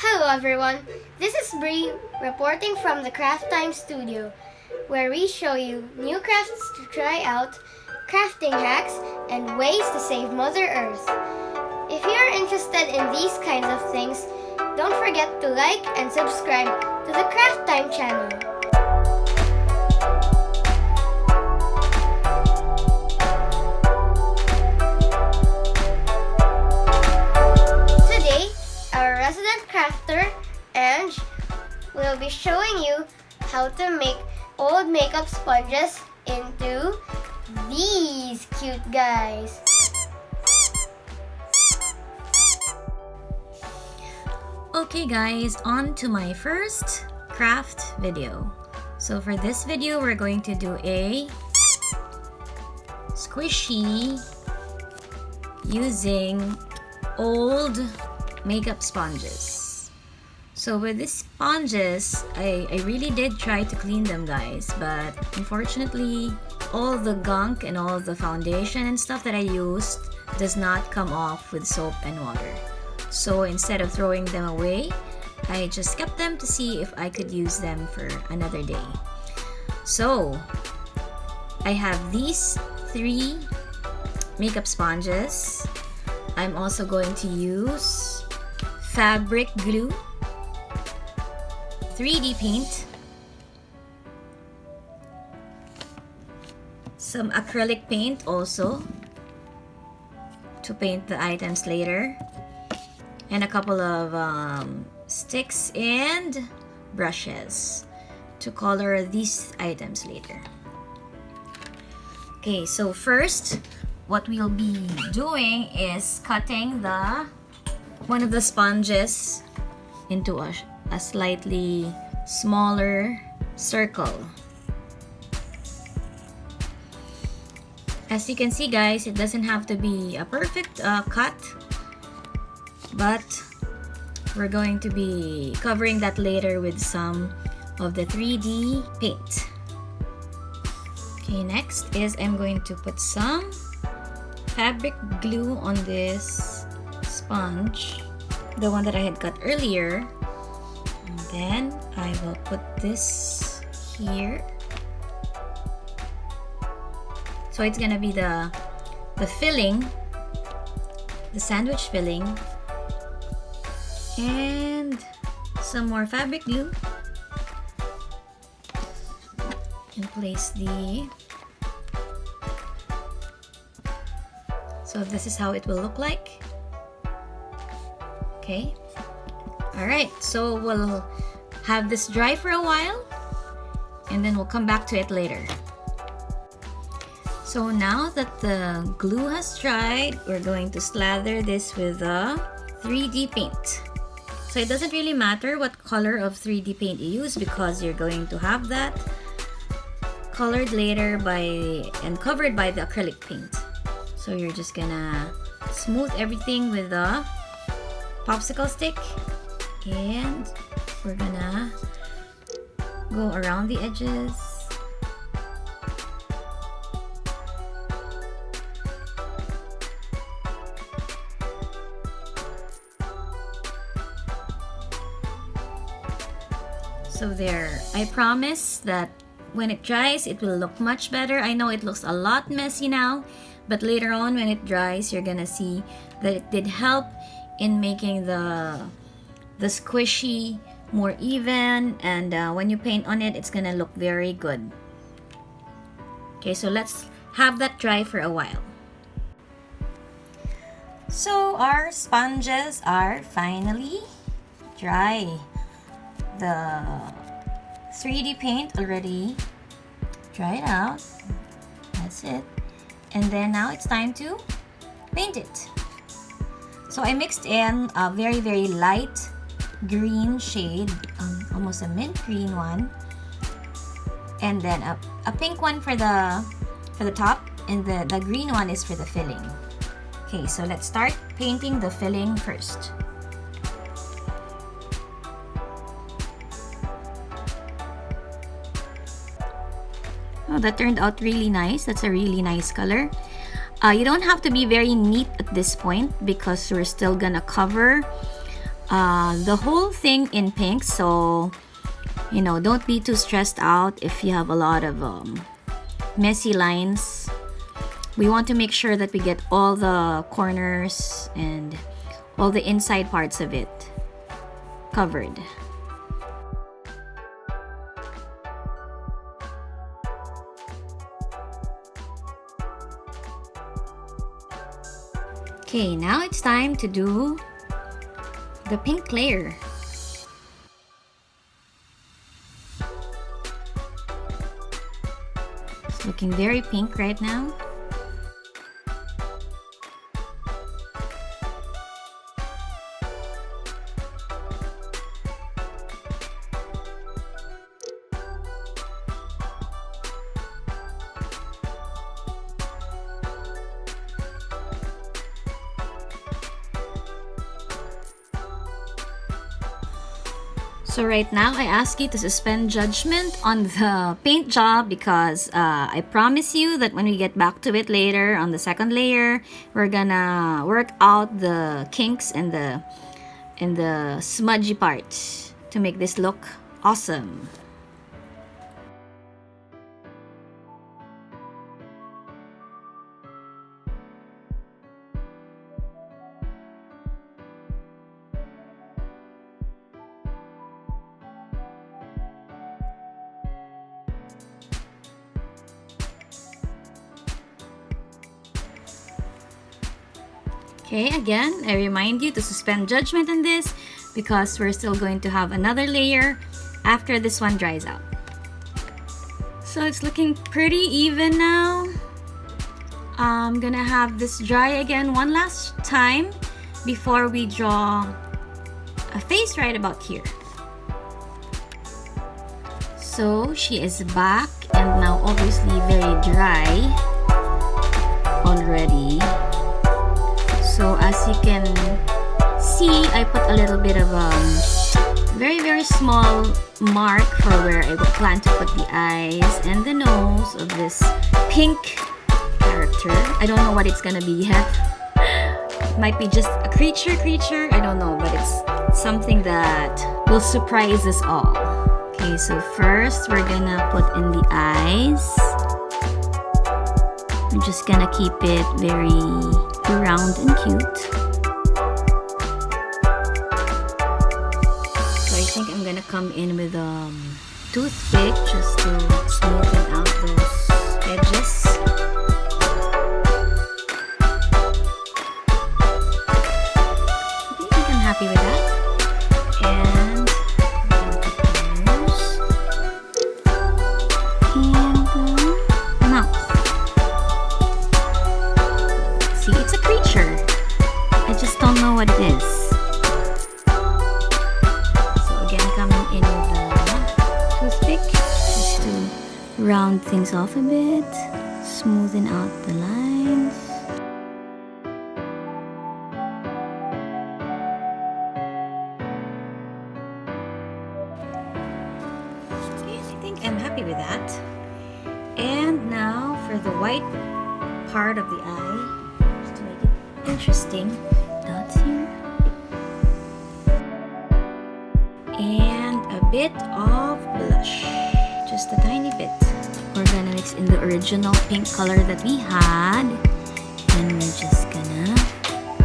Hello everyone, this is Bree reporting from the Craft Time Studio, where we show you new crafts to try out, crafting hacks, and ways to save Mother Earth. If you're interested in these kinds of things, don't forget to like and subscribe to the Craft Time channel. Resident crafter Ange will be showing you how to make old makeup sponges into these cute guys. Okay guys, on to my first craft video. So for this video, we're going to do a squishy using old makeup sponges. So with these sponges, I really did try to clean them, guys, but unfortunately all the gunk and all the foundation and stuff that I used does not come off with soap and water. So instead of throwing them away, I just kept them to see if I could use them for another day. So I have these 3 makeup sponges. I'm also going to use fabric glue, 3D paint, some acrylic paint also to paint the items later, and a couple of sticks and brushes to color these items later. Okay, so first what we'll be doing is cutting one of the sponges into a slightly smaller circle. As you can see, guys, it doesn't have to be a perfect cut, but we're going to be covering that later with some of the 3D paint. Okay, next is I'm going to put some fabric glue on this sponge, the one that I had cut earlier, and then I will put this here. So it's gonna be the filling, the sandwich filling, and some more fabric glue, and place so this is how it will look like. Okay, alright, so we'll have this dry for a while and then we'll come back to it later. So now that the glue has dried, we're going to slather this with a 3D paint. So it doesn't really matter what color of 3D paint you use because you're going to have that colored later and covered by the acrylic paint. So you're just gonna smooth everything with a popsicle stick, and we're gonna go around the edges. So there, I promise that when it dries, it will look much better. I know it looks a lot messy now, but later on when it dries, you're gonna see that it did help in making the squishy more even, and when you paint on it, it's gonna look very good. Okay, so let's have that dry for a while. So our sponges are finally dry. The 3D paint already dried out. That's it. And then now it's time to paint it. So I mixed in a very, very light green shade, almost a mint green one, and then a pink one for the top, and the green one is for the filling. Okay, so let's start painting the filling first. Oh, that turned out really nice. That's a really nice color. You don't have to be very neat at this point because we're still gonna cover the whole thing in pink, so you know, don't be too stressed out if you have a lot of messy lines. We want to make sure that we get all the corners and all the inside parts of it covered. Okay, now it's time to do the pink layer. It's looking very pink right now. So right now, I ask you to suspend judgment on the paint job because I promise you that when we get back to it later on the second layer, we're gonna work out the kinks and the smudgy parts to make this look awesome. Okay, again, I remind you to suspend judgment on this because we're still going to have another layer after this one dries out. So it's looking pretty even now. I'm gonna have this dry again one last time before we draw a face right about here. So she is back and now obviously very dry already. So as you can see, I put a little bit of very small mark for where I plan to put the eyes and the nose of this pink character. I don't know what it's gonna be yet. It might be just a creature, I don't know, but it's something that will surprise us all. Okay, so first we're gonna put in the eyes. I'm just gonna keep it very round and cute. So I think I'm gonna come in with a toothpick just to smoothen out those edges. I think I'm happy with that. And I'm gonna put the nose and the mouth. See, it's a creature. I just don't know what it is. So again, coming in with the toothpick just to round things off a bit, smoothen out the lines. Okay, I think I'm happy with that. And now for the white part of the eye. Interesting dots here and a bit of blush, just a tiny bit. We're gonna mix in the original pink color that we had and we're just gonna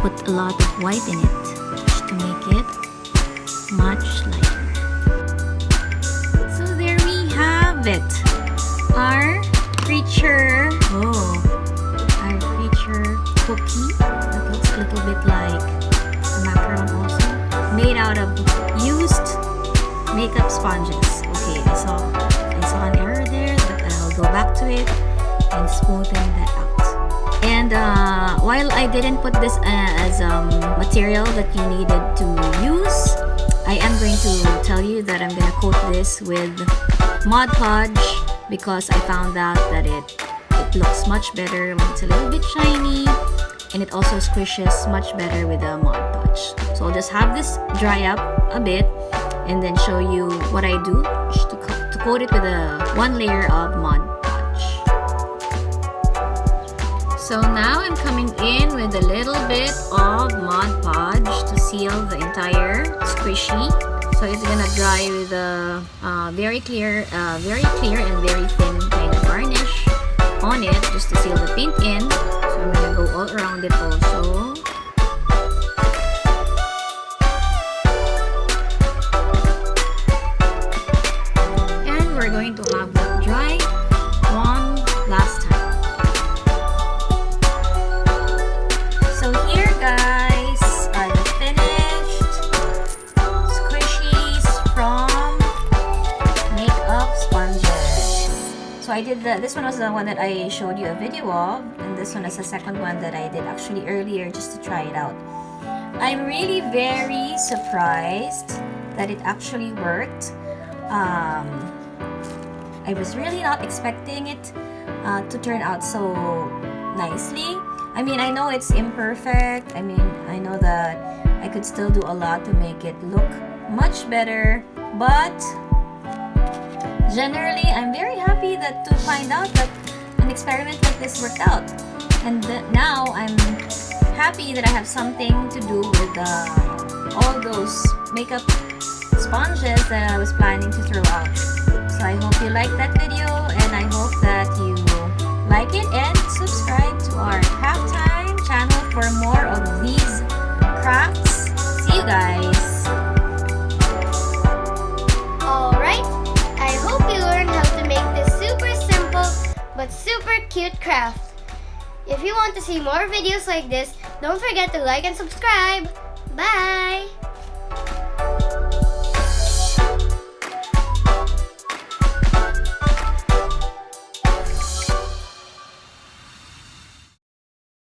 put a lot of white in it just to make it much lighter. So there we have it, our creature. Our creature cookie. That looks a little bit like a macaron also. Made out of used makeup sponges. Okay, I saw an error there, but I'll go back to it and smoothen that out. And while I didn't put this as material that you needed to use, I am going to tell you that I'm going to coat this with Mod Podge because I found out that it looks much better when it's a little bit shiny, and it also squishes much better with the Mod Podge. So I'll just have this dry up a bit and then show you what I do to coat it with one layer of Mod Podge. So now I'm coming in with a little bit of Mod Podge to seal the entire squishy. So it's gonna dry with a very clear and very thin kind of varnish on it just to seal the paint in. So I'm gonna go all around it also. And we're going to have that dry one last time. So here guys are the finished squishies from Makeup Sponges. So I did this one was the one that I showed you a video of, and this one is the second one that I did actually earlier just to try it out. I'm really very surprised that it actually worked. I was really not expecting it to turn out so nicely. I mean, I know it's imperfect. I mean, I know that I could still do a lot to make it look much better, but generally, I'm very happy to find out that an experiment like this worked out. And now I'm happy that I have something to do with all those makeup sponges that I was planning to throw out. So I hope you liked that video, and I hope that you like it and subscribe to our craft time channel for more of these crafts. See you guys! Alright, I hope you learned how to make this super simple but super cute craft. If you want to see more videos like this, don't forget to like and subscribe. Bye!